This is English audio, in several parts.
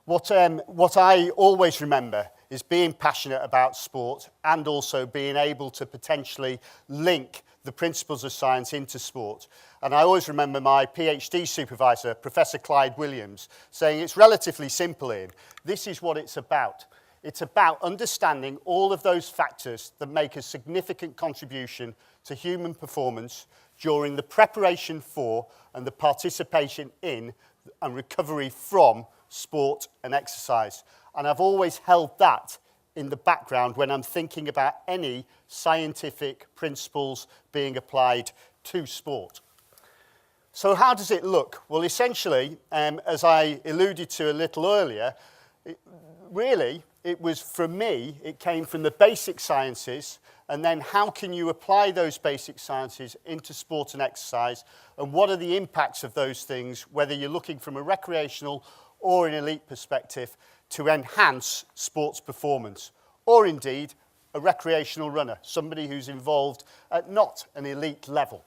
What I always remember is being passionate about sport and also being able to potentially link the principles of science into sport. And I always remember my PhD supervisor, Professor Clyde Williams, saying it's relatively simple, Ian. This is what it's about. It's about understanding all of those factors that make a significant contribution to human performance during the preparation for and the participation in and recovery from sport and exercise. And I've always held that in the background when I'm thinking about any scientific principles being applied to sport. So how does it look? Well, essentially, as I alluded to a little earlier, it was, for me, it came from the basic sciences, and then how can you apply those basic sciences into sport and exercise, and what are the impacts of those things, whether you're looking from a recreational or an elite perspective, to enhance sports performance, or indeed a recreational runner, somebody who's involved at not an elite level.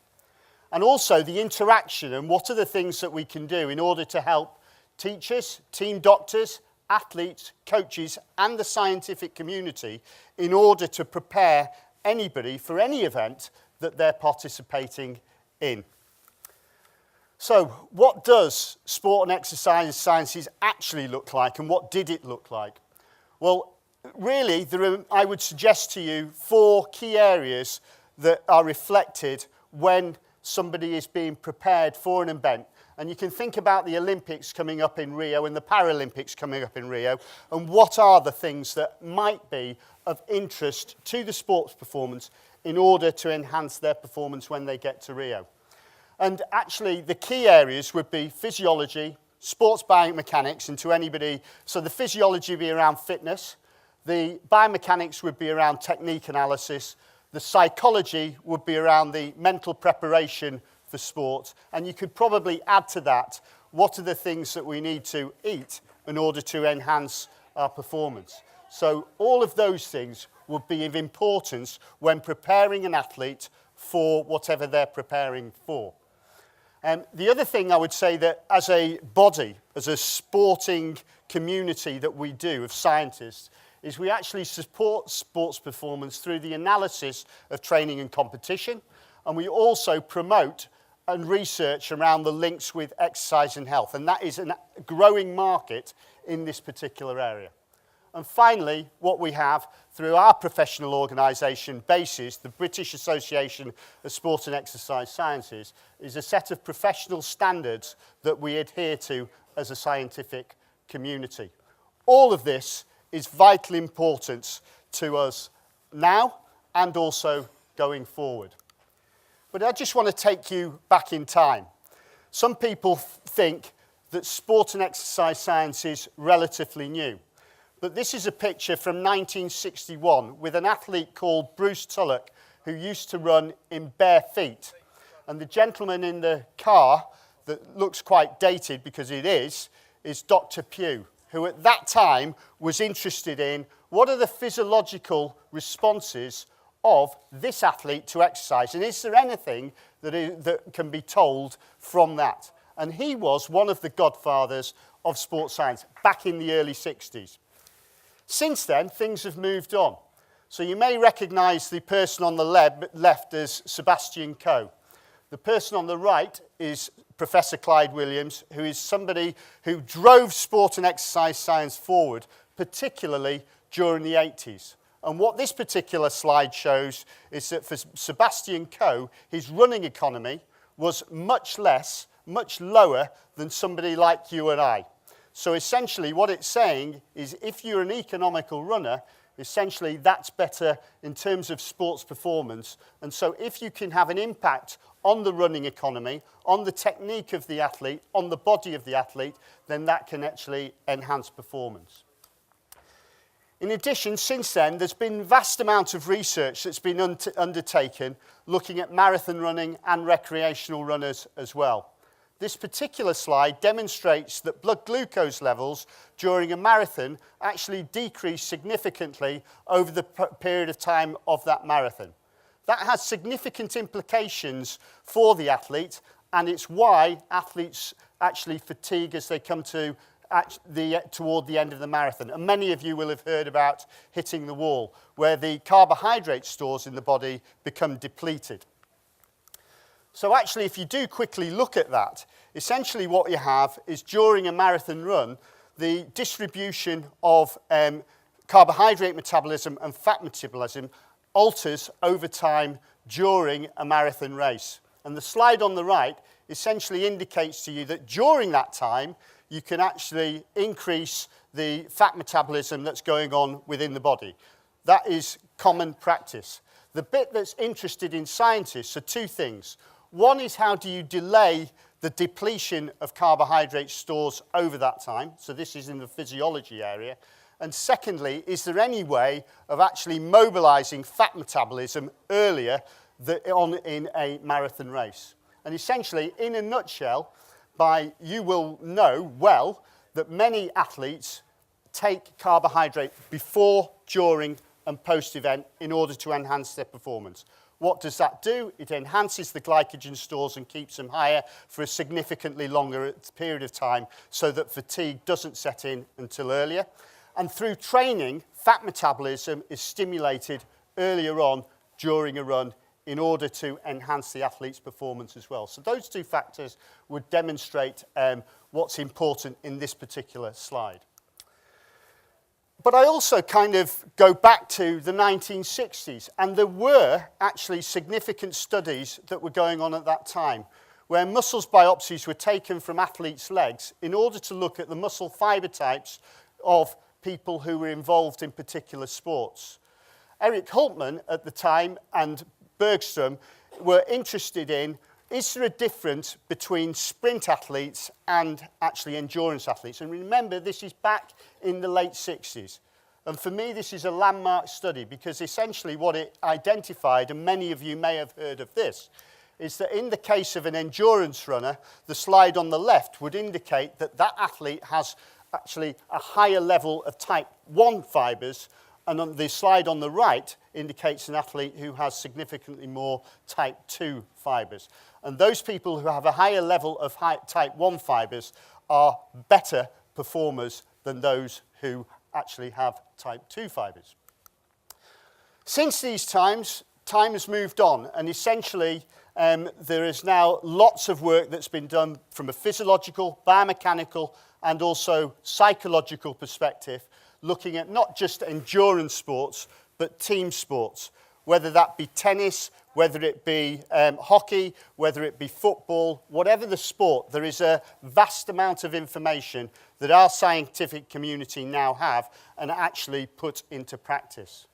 And also the interaction and what are the things that we can do in order to help teachers, team doctors, athletes, coaches and the scientific community in order to prepare anybody for any event that they're participating in. So what does sport and exercise sciences actually look like, and what did it look like? Well, really, I would suggest to you 4 key areas that are reflected when somebody is being prepared for an event. And you can think about the Olympics coming up in Rio and the Paralympics coming up in Rio, and what are the things that might be of interest to the sports performance in order to enhance their performance when they get to Rio. And actually the key areas would be physiology, sports biomechanics, and to anybody, so the physiology would be around fitness, the biomechanics would be around technique analysis, the psychology would be around the mental preparation for sport, and you could probably add to that, what are the things that we need to eat in order to enhance our performance. So all of those things would be of importance when preparing an athlete for whatever they're preparing for. The other thing I would say that as a body, as a sporting community that we do of scientists, is we actually support sports performance through the analysis of training and competition, and we also promote and research around the links with exercise and health, and that is a growing market in this particular area. And finally, what we have through our professional organisation BASES, the British Association of Sport and Exercise Sciences, is a set of professional standards that we adhere to as a scientific community. All of this is vital importance to us now and also going forward. But I just want to take you back in time. Some people think that sport and exercise science is relatively new. But this is a picture from 1961 with an athlete called Bruce Tulloch who used to run in bare feet. And the gentleman in the car that looks quite dated because it is Dr. Pugh, who at that time was interested in what are the physiological responses of this athlete to exercise, and is there anything that can be told from that? And he was one of the godfathers of sports science back in the early 60s. Since then, things have moved on. So you may recognise the person on the left as Sebastian Coe. The person on the right is Professor Clyde Williams, who is somebody who drove sport and exercise science forward, particularly during the 80s. And what this particular slide shows is that for Sebastian Coe, his running economy was much lower than somebody like you and I. So essentially what it's saying is if you're an economical runner, essentially that's better in terms of sports performance. And so if you can have an impact on the running economy, on the technique of the athlete, on the body of the athlete, then that can actually enhance performance. In addition, since then, there's been vast amounts of research that's been undertaken looking at marathon running and recreational runners as well. This particular slide demonstrates that blood glucose levels during a marathon actually decrease significantly over the period of time of that marathon. That has significant implications for the athlete, and it's why athletes actually fatigue as they come to toward the end of the marathon. And many of you will have heard about hitting the wall, where the carbohydrate stores in the body become depleted. So actually, if you do quickly look at that, essentially what you have is during a marathon run, the distribution of carbohydrate metabolism and fat metabolism alters over time during a marathon race. And the slide on the right essentially indicates to you that during that time, you can actually increase the fat metabolism that's going on within the body. That is common practice. The bit that's interested in scientists are two things. One is how do you delay the depletion of carbohydrate stores over that time? So this is in the physiology area. And secondly, is there any way of actually mobilizing fat metabolism earlier in a marathon race? And essentially, in a nutshell, you will know well that many athletes take carbohydrate before, during, and post-event in order to enhance their performance. What does that do? It enhances the glycogen stores and keeps them higher for a significantly longer period of time so that fatigue doesn't set in until earlier. And through training, fat metabolism is stimulated earlier on during a run in order to enhance the athlete's performance as well. So those two factors would demonstrate what's important in this particular slide. But I also kind of go back to the 1960s, and there were actually significant studies that were going on at that time, where muscles biopsies were taken from athletes' legs in order to look at the muscle fiber types of people who were involved in particular sports. Eric Hultman at the time and Bergstrom were interested in, is there a difference between sprint athletes and actually endurance athletes? And remember, this is back in the late 60s. And for me, this is a landmark study because essentially what it identified, and many of you may have heard of this, is that in the case of an endurance runner, the slide on the left would indicate that that athlete has actually a higher level of type 1 fibers, and on the slide on the right indicates an athlete who has significantly more type 2 fibers. And those people who have a higher level of type 1 fibers are better performers than those who actually have type 2 fibers. Since these times, time has moved on, and essentially there is now lots of work that's been done from a physiological, biomechanical, and also psychological perspective, looking at not just endurance sports, but team sports, whether that be tennis, whether it be hockey, whether it be football, whatever the sport, there is a vast amount of information that our scientific community now have and actually put into practice.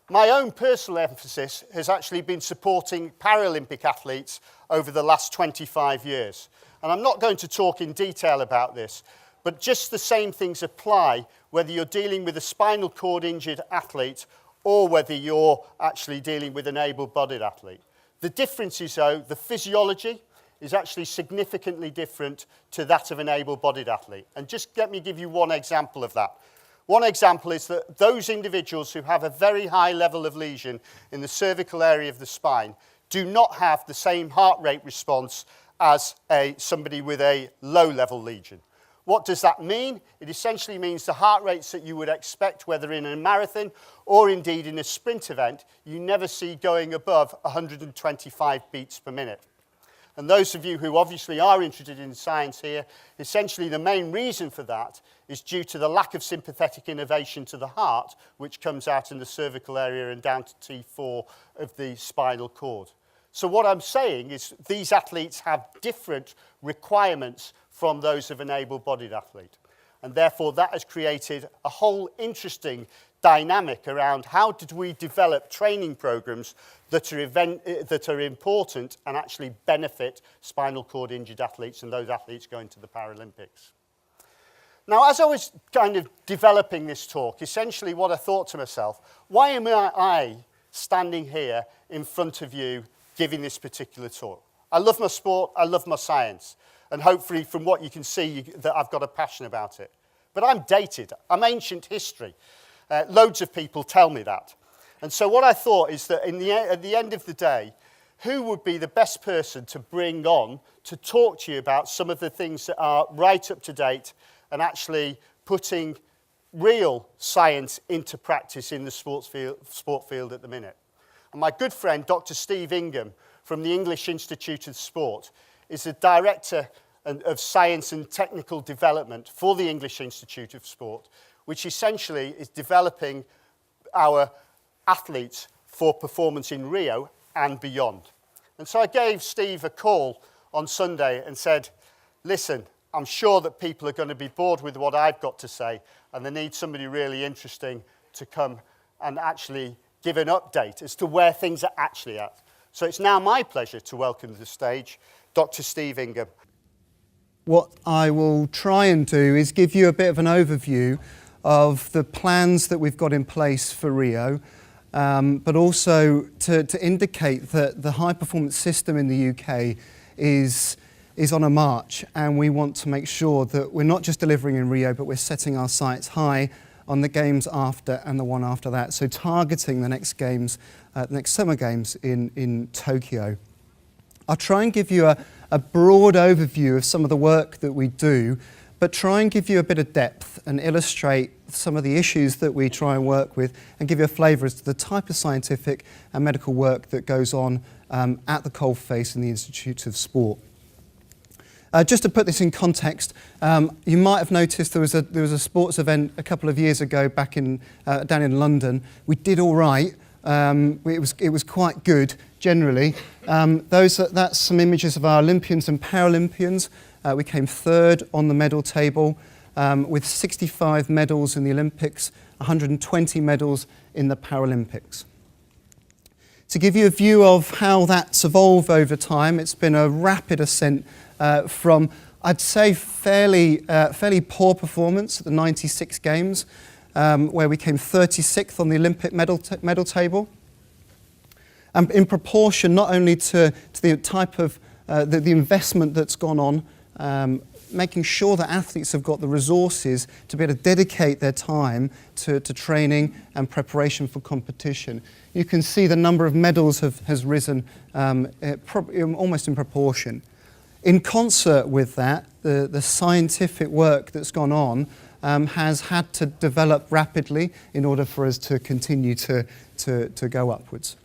My own personal emphasis has actually been supporting Paralympic athletes over the last 25 years. And I'm not going to talk in detail about this, but just the same things apply whether you're dealing with a spinal cord injured athlete or whether you're actually dealing with an able-bodied athlete. The difference is, though, the physiology is actually significantly different to that of an able-bodied athlete. And just let me give you one example of that. One example is that those individuals who have a very high level of lesion in the cervical area of the spine do not have the same heart rate response as somebody with a low-level lesion. What does that mean? It essentially means the heart rates that you would expect, whether in a marathon or indeed in a sprint event, you never see going above 125 beats per minute. And those of you who obviously are interested in science here, essentially the main reason for that is due to the lack of sympathetic innervation to the heart, which comes out in the cervical area and down to T4 of the spinal cord. So what I'm saying is these athletes have different requirements from those of an able-bodied athlete. And therefore that has created a whole interesting dynamic around how did we develop training programs that are important and actually benefit spinal cord injured athletes and those athletes going to the Paralympics. Now, as I was kind of developing this talk, essentially what I thought to myself, why am I standing here in front of you giving this particular talk? I love my sport, I love my science, and hopefully from what you can see that I've got a passion about it. But I'm dated, I'm ancient history. Loads of people tell me that. And so what I thought is that at the end of the day, who would be the best person to bring on to talk to you about some of the things that are right up to date and actually putting real science into practice in the sport field at the minute. And my good friend, Dr. Steve Ingham, from the English Institute of Sport, is the Director of Science and Technical Development for the English Institute of Sport, which essentially is developing our athletes for performance in Rio and beyond. And so I gave Steve a call on Sunday and said, listen, I'm sure that people are going to be bored with what I've got to say, and they need somebody really interesting to come and actually give an update as to where things are actually at. So it's now my pleasure to welcome to the stage Dr. Steve Inga. What I will try and do is give you a bit of an overview of the plans that we've got in place for Rio, but also to indicate that the high performance system in the UK is on a march, and we want to make sure that we're not just delivering in Rio, but we're setting our sights high on the games after and the one after that. So targeting the next games, the next summer games in Tokyo. I'll try and give you a broad overview of some of the work that we do, but try and give you a bit of depth and illustrate some of the issues that we try and work with, and give you a flavour as to the type of scientific and medical work that goes on at the coalface in the Institute of Sport. Just to put this in context, you might have noticed there was a sports event a couple of years ago back in down in London. We did all right. It was quite good generally. That's some images of our Olympians and Paralympians. We came third on the medal table with 65 medals in the Olympics, 120 medals in the Paralympics. To give you a view of how that's evolved over time, it's been a rapid ascent from, I'd say, fairly poor performance at the 96 Games, where we came 36th on the Olympic medal table. In proportion not only to the type of the investment that's gone on, making sure that athletes have got the resources to be able to dedicate their time to training and preparation for competition. You can see the number of medals has risen almost in proportion. In concert with that, the scientific work that's gone on has had to develop rapidly in order for us to continue to go upwards.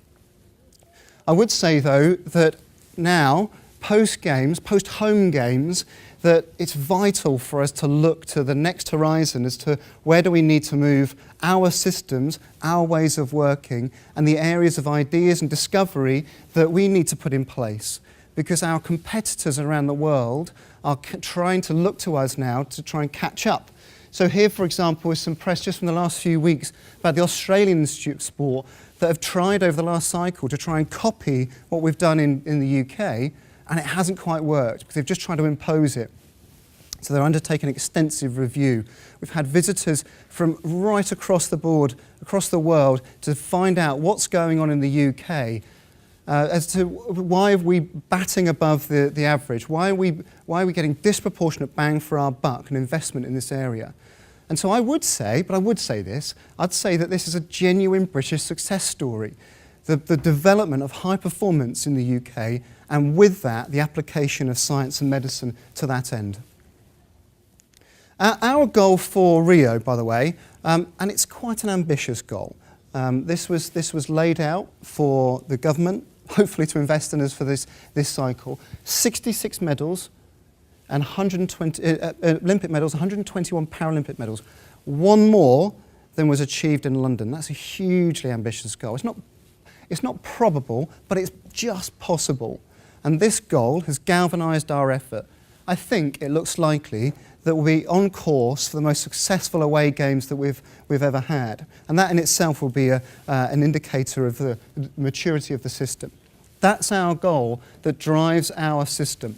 I would say, though, that now, post-games, post-home games, that it's vital for us to look to the next horizon as to where do we need to move our systems, our ways of working, and the areas of ideas and discovery that we need to put in place. Because our competitors around the world are trying to look to us now to try and catch up. So here, for example, is some press just from the last few weeks about the Australian Institute of Sport that have tried over the last cycle to try and copy what we've done in the UK, and it hasn't quite worked because they've just tried to impose it. So they're undertaking an extensive review. We've had visitors from right across the board, across the world, to find out what's going on in the UK. As to why are we batting above the average? Why are we getting disproportionate bang for our buck and investment in this area? And so I would say that this is a genuine British success story. The development of high performance in the UK, and with that, the application of science and medicine to that end. Our goal for Rio, by the way, and it's quite an ambitious goal. This was laid out for the government, hopefully to invest in us for this cycle. 66 medals and 120 Olympic medals, 121 Paralympic medals. One more than was achieved in London. That's a hugely ambitious goal. It's not probable, but it's just possible. And this goal has galvanised our effort. I think it looks likely that we'll be on course for the most successful away games that we've ever had. And that in itself will be an indicator of the maturity of the system. That's our goal that drives our system.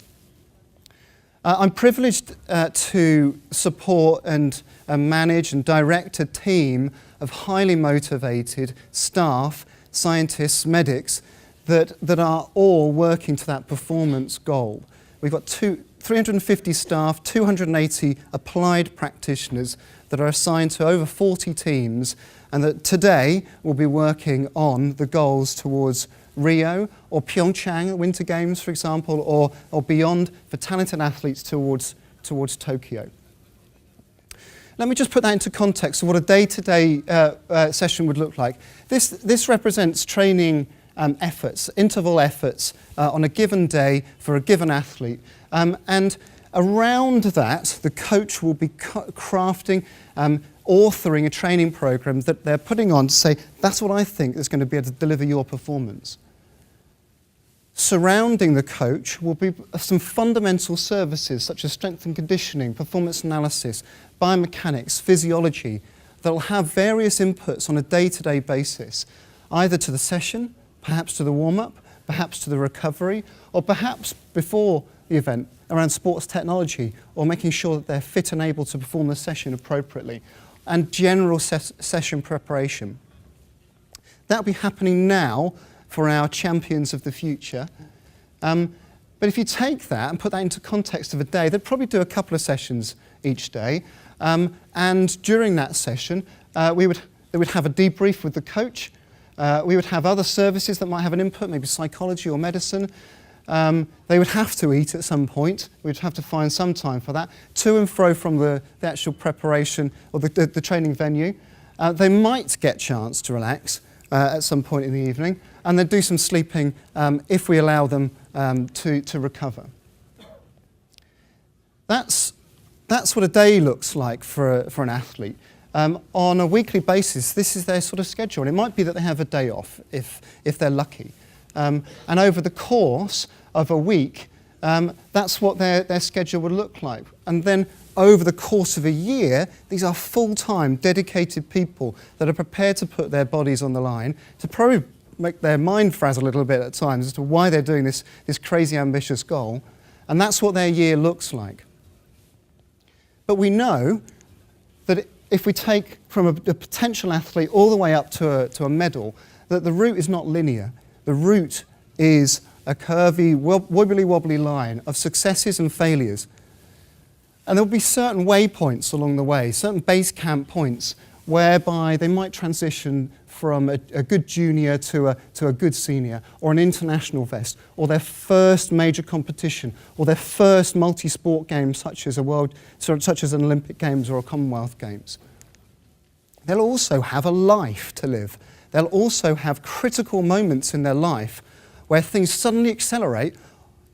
I'm privileged to support and manage and direct a team of highly motivated staff, scientists, medics that are all working to that performance goal. We've got 350 staff, 280 applied practitioners that are assigned to over 40 teams, and that today will be working on the goals towards Rio or Pyeongchang Winter Games, for example, or beyond for talented athletes towards Tokyo. Let me just put that into context of what a day-to-day session would look like. This represents training efforts, interval efforts on a given day for a given athlete. And around that, the coach will be crafting, authoring a training program that they're putting on to say, that's what I think is going to be able to deliver your performance. Surrounding the coach will be some fundamental services such as strength and conditioning, performance analysis, biomechanics, physiology, that will have various inputs on a day-to-day basis, either to the session, perhaps to the warm-up, perhaps to the recovery, or perhaps before the event around sports technology, or making sure that they're fit and able to perform the session appropriately, and general session preparation. That'll be happening now for our champions of the future. But if you take that and put that into context of a day, they'd probably do a couple of sessions each day. And during that session, they would have a debrief with the coach. We would have other services that might have an input, maybe psychology or medicine. They would have to eat at some point. We'd have to find some time for that. To and fro from the actual preparation or the training venue. They might get a chance to relax at some point in the evening, and then do some sleeping if we allow them to recover. That's what a day looks like for an athlete. On a weekly basis, this is their sort of schedule. And it might be that they have a day off if they're lucky. And over the course of a week, that's what their schedule would look like. And then over the course of a year, these are full-time, dedicated people that are prepared to put their bodies on the line, to probably make their mind frazzle a little bit at times as to why they're doing this crazy ambitious goal. And that's what their year looks like. But we know that if we take from a potential athlete all the way up to a medal, that the route is not linear. The route is a curvy, wobbly line of successes and failures. And there will be certain waypoints along the way, certain base camp points, whereby they might transition from a good junior to a good senior, or an international vest, or their first major competition, or their first multi-sport game such as an Olympic Games or a Commonwealth Games. They'll also have a life to live. They'll also have critical moments in their life where things suddenly accelerate,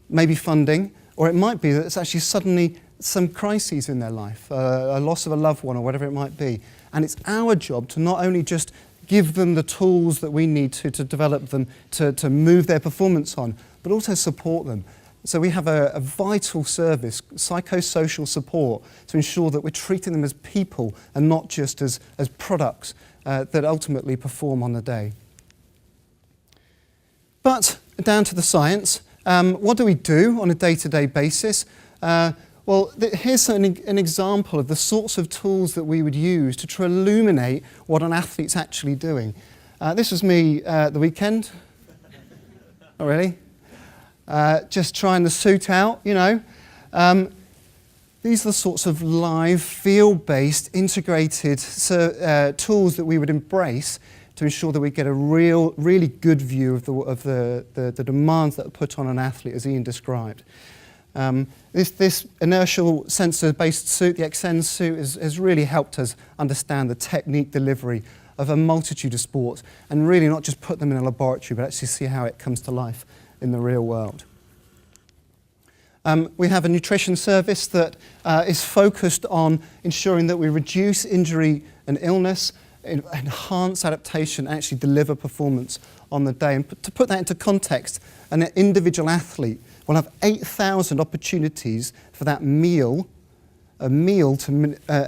maybe funding, or it might be that it's actually suddenly some crises in their life, a loss of a loved one or whatever it might be. And it's our job to not only just give them the tools that we need to develop them, to move their performance on, but also support them. So we have a vital service, psychosocial support, to ensure that we're treating them as people and not just as products that ultimately perform on the day. But down to the science, what do we do on a day-to-day basis? Well, here's an example of the sorts of tools that we would use to try to illuminate what an athlete's actually doing. This was me the weekend. Not really. Just trying the suit out, you know. These are the sorts of live, field-based, integrated tools that we would embrace to ensure that we get a really good view of the demands that are put on an athlete, as Ian described. This inertial sensor-based suit, the XN suit, has really helped us understand the technique delivery of a multitude of sports, and really not just put them in a laboratory, but actually see how it comes to life in the real world. We have a nutrition service that is focused on ensuring that we reduce injury and illness, enhance adaptation, actually deliver performance on the day. And to put that into context, an individual athlete will have 8,000 opportunities for that meal to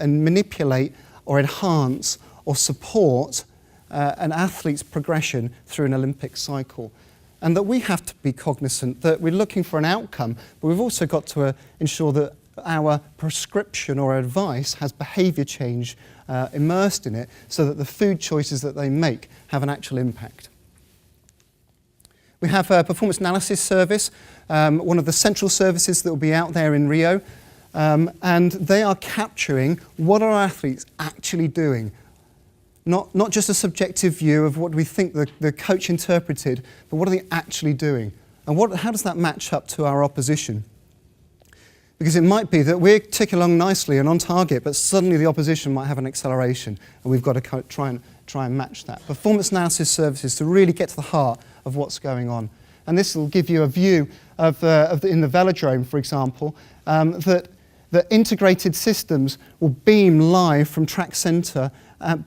manipulate or enhance or support an athlete's progression through an Olympic cycle. And that we have to be cognizant that we're looking for an outcome, but we've also got to ensure that our prescription or advice has behaviour change immersed in it, so that the food choices that they make have an actual impact. We have a performance analysis service, one of the central services that will be out there in Rio, and they are capturing what are our athletes actually doing. Not just a subjective view of what we think the coach interpreted, but what are they actually doing? And how does that match up to our opposition? Because it might be that we're ticking along nicely and on target, but suddenly the opposition might have an acceleration, and we've got to try and match that. Performance analysis services to really get to the heart of what's going on. And this will give you a view in the velodrome, for example, that integrated systems will beam live from track centre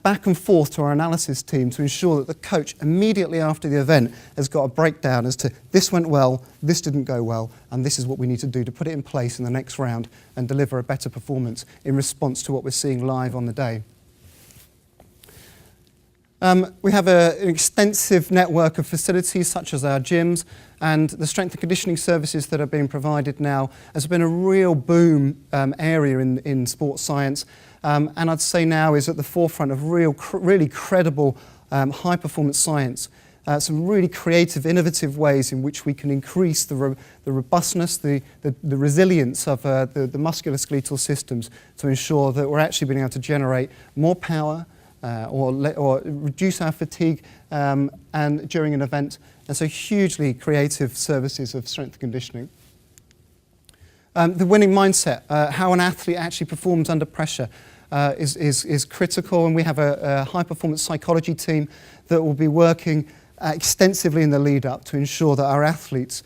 back and forth to our analysis team to ensure that the coach immediately after the event has got a breakdown as to this went well, this didn't go well, and this is what we need to do to put it in place in the next round and deliver a better performance in response to what we're seeing live on the day. We have an extensive network of facilities such as our gyms, and the strength and conditioning services that are being provided now has been a real boom area in sports science, and I'd say now is at the forefront of really credible high-performance science. Some really creative, innovative ways in which we can increase the robustness, the resilience of the musculoskeletal systems to ensure that we're actually being able to generate more power, or reduce our fatigue and during an event. And so hugely creative services of strength and conditioning. The winning mindset, how an athlete actually performs under pressure is critical, and we have a high-performance psychology team that will be working extensively in the lead-up to ensure that our athletes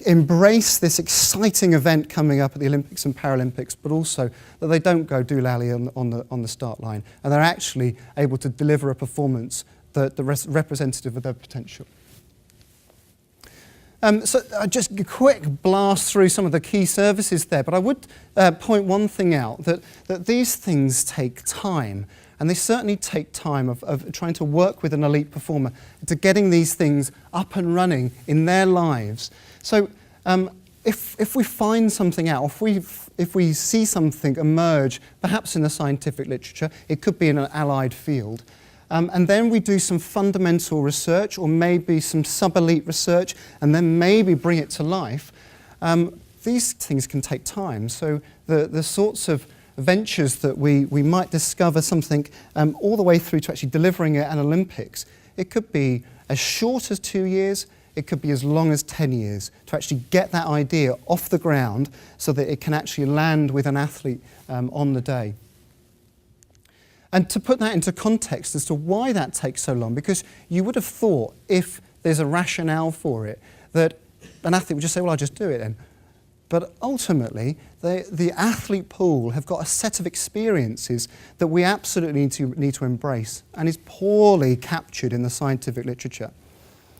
embrace this exciting event coming up at the Olympics and Paralympics, but also that they don't go doolally on the start line, and they're actually able to deliver a performance that representative of their potential. So just a quick blast through some of the key services there, but I would point one thing out, that these things take time. And they certainly take time of trying to work with an elite performer to getting these things up and running in their lives. So if we find something out, if we see something emerge, perhaps in the scientific literature, it could be in an allied field, and then we do some fundamental research or maybe some sub-elite research and then maybe bring it to life, these things can take time. So the sorts of ventures that we might discover something all the way through to actually delivering it at Olympics, it could be as short as 2 years, it could be as long as 10 years to actually get that idea off the ground so that it can actually land with an athlete on the day. And to put that into context as to why that takes so long, because you would have thought if there's a rationale for it, that an athlete would just say, well, I'll just do it then. But ultimately, the athlete pool have got a set of experiences that we absolutely need to embrace, and is poorly captured in the scientific literature.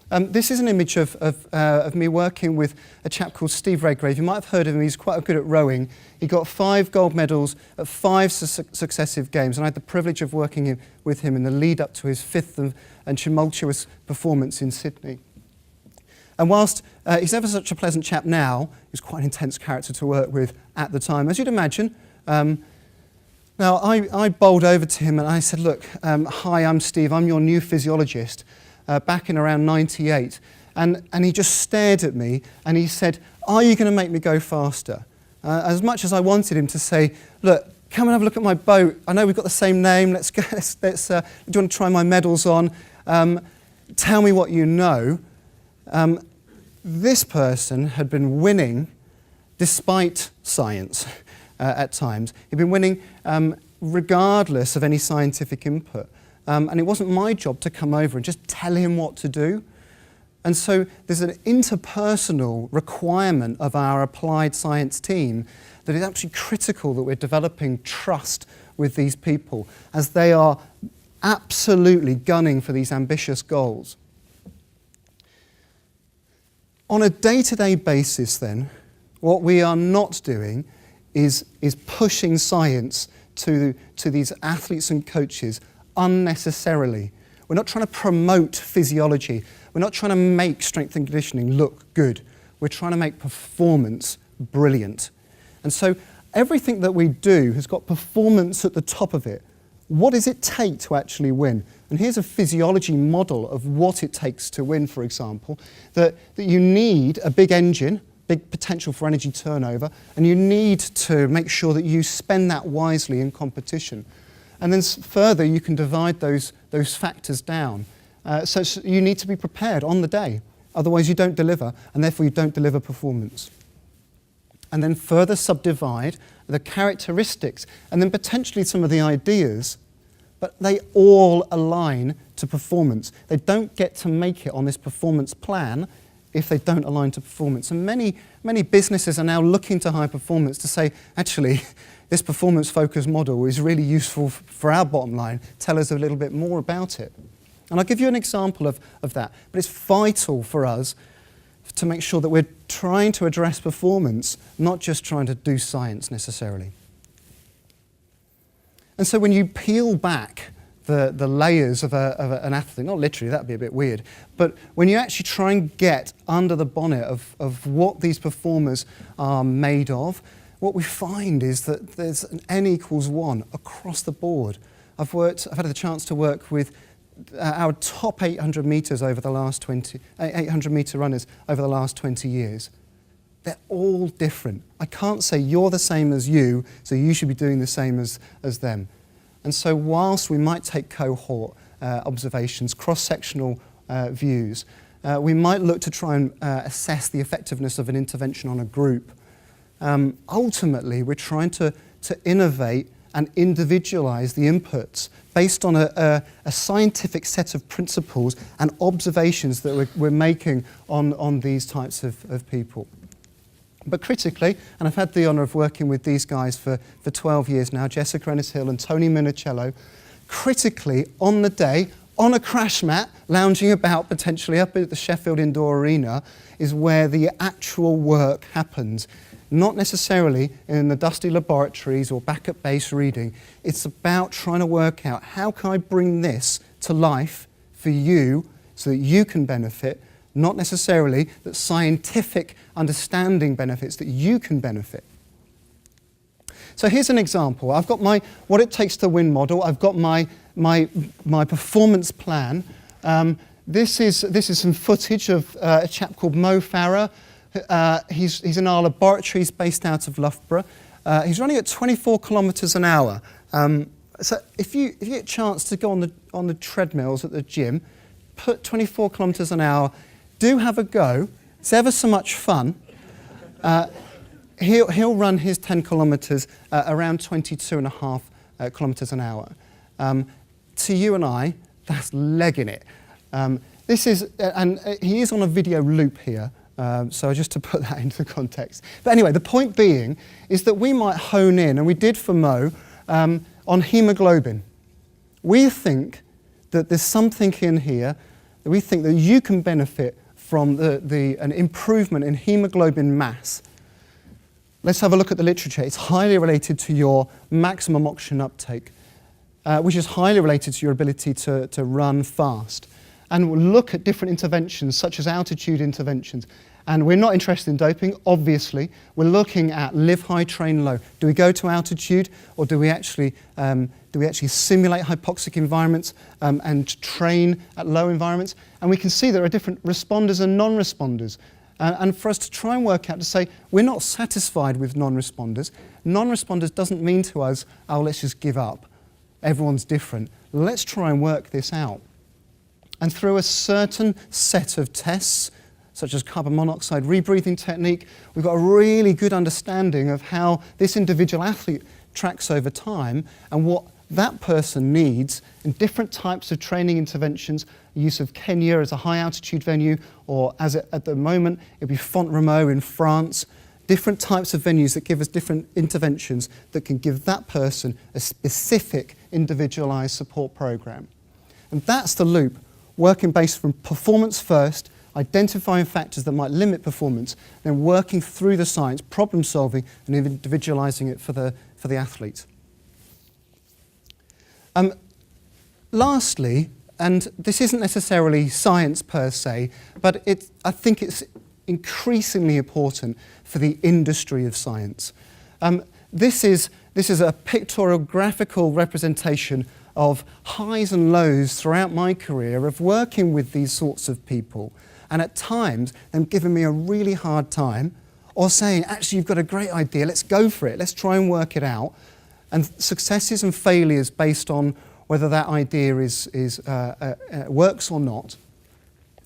This is an image of me working with a chap called Steve Redgrave. You might have heard of him. He's quite good at rowing. He got 5 gold medals at 5 successive games, and I had the privilege of working with him in the lead up to his 5th and tumultuous performance in Sydney. And whilst he's never such a pleasant chap now, he's quite an intense character to work with at the time, as you'd imagine. Now, I bowled over to him and I said, look, hi, I'm Steve, I'm your new physiologist, back in around 98. And he just stared at me and he said, are you going to make me go faster? As much as I wanted him to say, look, come and have a look at my boat. I know we've got the same name. Let's go. Do you want to try my medals on? Tell me what you know. This person had been winning despite science at times. He'd been winning regardless of any scientific input. And it wasn't my job to come over and just tell him what to do. And so there's an interpersonal requirement of our applied science team that is actually critical that we're developing trust with these people as they are absolutely gunning for these ambitious goals. On a day-to-day basis then, what we are not doing is pushing science to these athletes and coaches unnecessarily. We're not trying to promote physiology. We're not trying to make strength and conditioning look good. We're trying to make performance brilliant. And so everything that we do has got performance at the top of it. What does it take to actually win? And here's a physiology model of what it takes to win, for example, that you need a big engine, big potential for energy turnover, and you need to make sure that you spend that wisely in competition. And then further, you can divide those factors down. So you need to be prepared on the day. Otherwise, you don't deliver, and therefore you don't deliver performance. and then further subdivide the characteristics and then potentially some of the ideas, but they all align to performance. They don't get to make it on this performance plan if they don't align to performance. And many businesses are now looking to high performance to say, actually, this performance-focused model is really useful for our bottom line. Tell us a little bit more about it. And I'll give you an example of that. But it's vital for us to make sure that we're trying to address performance, not just trying to do science necessarily. And so when you peel back the layers of an athlete, not literally, that'd be a bit weird, but when you actually try and get under the bonnet of what these performers are made of, what we find is that there's an N=1 across the board. I've had the chance to work with our top 800 metres over the last 800 metre runners over the last 20 years. They're all different. I can't say you're the same as you, so you should be doing the same as them. And so whilst we might take cohort observations, cross-sectional views, we might look to try and assess the effectiveness of an intervention on a group. Ultimately, we're trying to innovate and individualise the inputs based on a scientific set of principles and observations that we're making on these types of people. But critically, and I've had the honour of working with these guys for 12 years now, Jessica Ennis-Hill and Tony Minicello, critically, on the day, on a crash mat, lounging about potentially up at the Sheffield Indoor Arena, is where the actual work happens. Not necessarily in the dusty laboratories or back at base reading. It's about trying to work out how can I bring this to life for you so that you can benefit, not necessarily that scientific understanding benefits, that you can benefit. So here's an example. I've got my what it takes to win model. I've got my performance plan. This is some footage of a chap called Mo Farah. He's in our laboratories based out of Loughborough. He's running at 24 kilometres an hour. So if you get a chance to go on the treadmills at the gym, put 24 kilometres an hour. Do have a go. It's ever so much fun. He'll run his 10 kilometres around 22.5 kilometres an hour. To you and I, that's legging it. This is, and he is on a video loop here. So just to put that into context. But anyway, the point being is that we might hone in, and we did for Mo, on haemoglobin. We think that there's something in here that we think that you can benefit from an improvement in haemoglobin mass. Let's have a look at the literature. It's highly related to your maximum oxygen uptake, which is highly related to your ability to run fast. And we'll look at different interventions, such as altitude interventions. And we're not interested in doping, obviously. We're looking at live high, train low. Do we go to altitude, or do we actually simulate hypoxic environments and train at low environments? And we can see there are different responders and non-responders. And for us to try and work out to say, we're not satisfied with non-responders. Non-responders doesn't mean to us, oh, let's just give up. Everyone's different. Let's try and work this out. And through a certain set of tests, such as carbon monoxide rebreathing technique, we've got a really good understanding of how this individual athlete tracks over time and what that person needs in different types of training interventions, use of Kenya as a high altitude venue, or at the moment, it'd be Font-Romeu in France, different types of venues that give us different interventions that can give that person a specific individualized support program. And that's the loop, working based from performance first, identifying factors that might limit performance, then working through the science, problem solving, and individualizing it for the athlete. Lastly, and this isn't necessarily science per se, but I think it's increasingly important for the industry of science. This is a pictorial graphical representation of highs and lows throughout my career of working with these sorts of people, and at times them giving me a really hard time, or saying, actually, you've got a great idea, let's go for it, let's try and work it out, and successes and failures based on whether that idea works or not.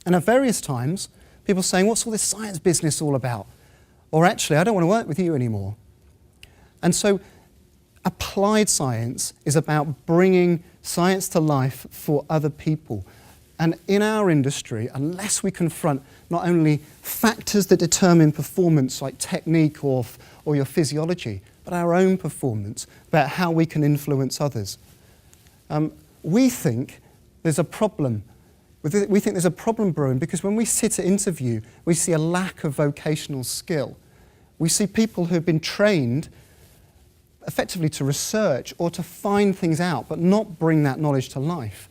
And at various times, people saying, what's all this science business all about? or actually, I don't want to work with you anymore. And so applied science is about bringing science to life for other people. And in our industry, unless we confront not only factors that determine performance like technique or your physiology, but our own performance, about how we can influence others, we think there's a problem. We think there's a problem brewing because when we sit at interview, we see a lack of vocational skill. We see people who've been trained effectively to research or to find things out, but not bring that knowledge to life.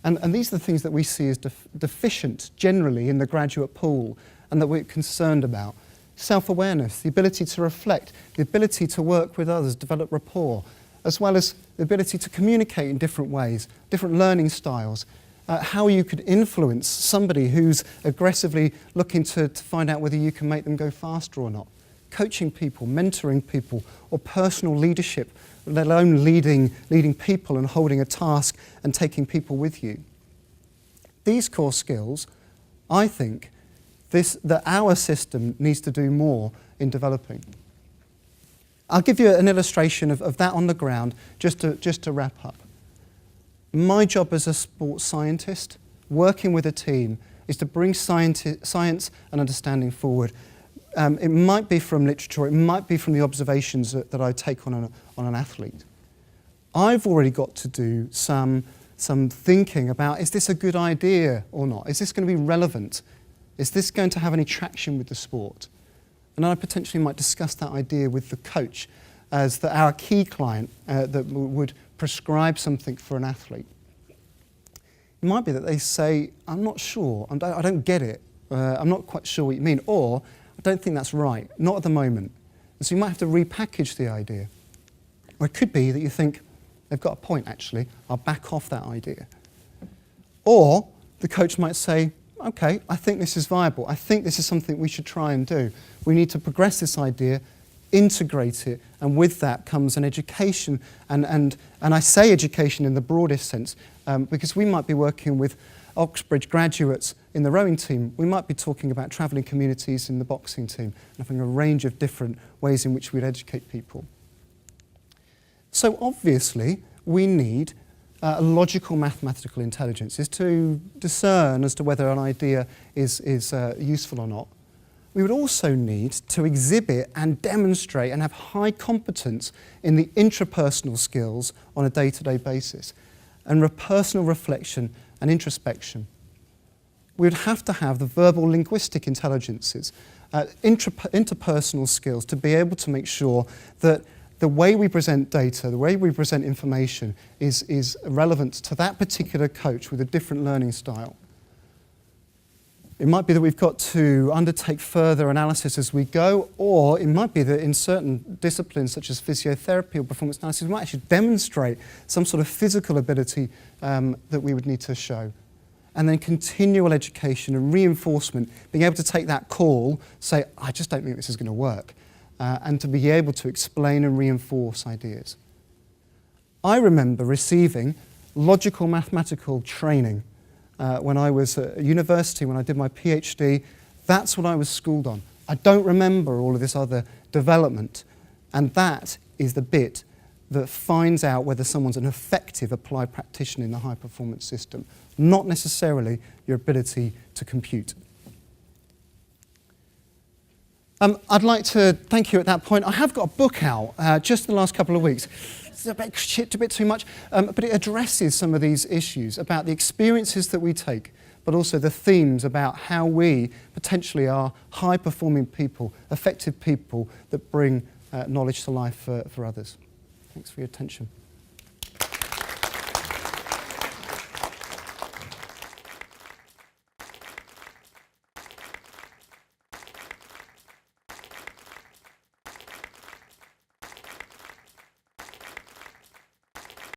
And these are the things that we see as deficient generally in the graduate pool and that we're concerned about. Self-awareness, the ability to reflect, the ability to work with others, develop rapport, as well as the ability to communicate in different ways, different learning styles, how you could influence somebody who's aggressively looking to find out whether you can make them go faster or not. Coaching people, mentoring people, or personal leadership, let alone leading people and holding a task and taking people with you. These core skills, I think, that our system needs to do more in developing. I'll give you an illustration of that on the ground just to wrap up. My job as a sports scientist, working with a team, is to bring science and understanding forward. It might be from literature, it might be from the observations that I take on an athlete. I've already got to do some thinking about, is this a good idea or not? Is this going to be relevant? Is this going to have any traction with the sport? And I potentially might discuss that idea with the coach as our key client that would prescribe something for an athlete. It might be that they say, I'm not sure, I don't get it, I'm not quite sure what you mean, or I don't think that's right, not at the moment. And so you might have to repackage the idea. Or it could be that you think, they've got a point actually, I'll back off that idea. Or the coach might say, okay, I think this is viable, I think this is something we should try and do. We need to progress this idea, integrate it, and with that comes an education, and I say education in the broadest sense, because we might be working with Oxbridge graduates in the rowing team, we might be talking about travelling communities in the boxing team, and having a range of different ways in which we'd educate people. So obviously, we need a logical mathematical intelligence, is to discern as to whether an idea is useful or not. We would also need to exhibit and demonstrate and have high competence in the intrapersonal skills on a day-to-day basis, and personal reflection and introspection. We would have to have the verbal linguistic intelligences, interpersonal skills to be able to make sure that the way we present data, the way we present information is relevant to that particular coach with a different learning style. It might be that we've got to undertake further analysis as we go, or it might be that in certain disciplines such as physiotherapy or performance analysis, we might actually demonstrate some sort of physical ability that we would need to show. And then continual education and reinforcement, being able to take that call, say, I just don't think this is going to work, and to be able to explain and reinforce ideas. I remember receiving logical mathematical training when I was at university, when I did my PhD. That's what I was schooled on. I don't remember all of this other development, and that is the bit that finds out whether someone's an effective applied practitioner in the high-performance system, not necessarily your ability to compute. I'd like to thank you at that point. I have got a book out just in the last couple of weeks. It's a bit too much, but it addresses some of these issues about the experiences that we take, but also the themes about how we potentially are high-performing people, effective people that bring knowledge to life for others. Thanks for your attention.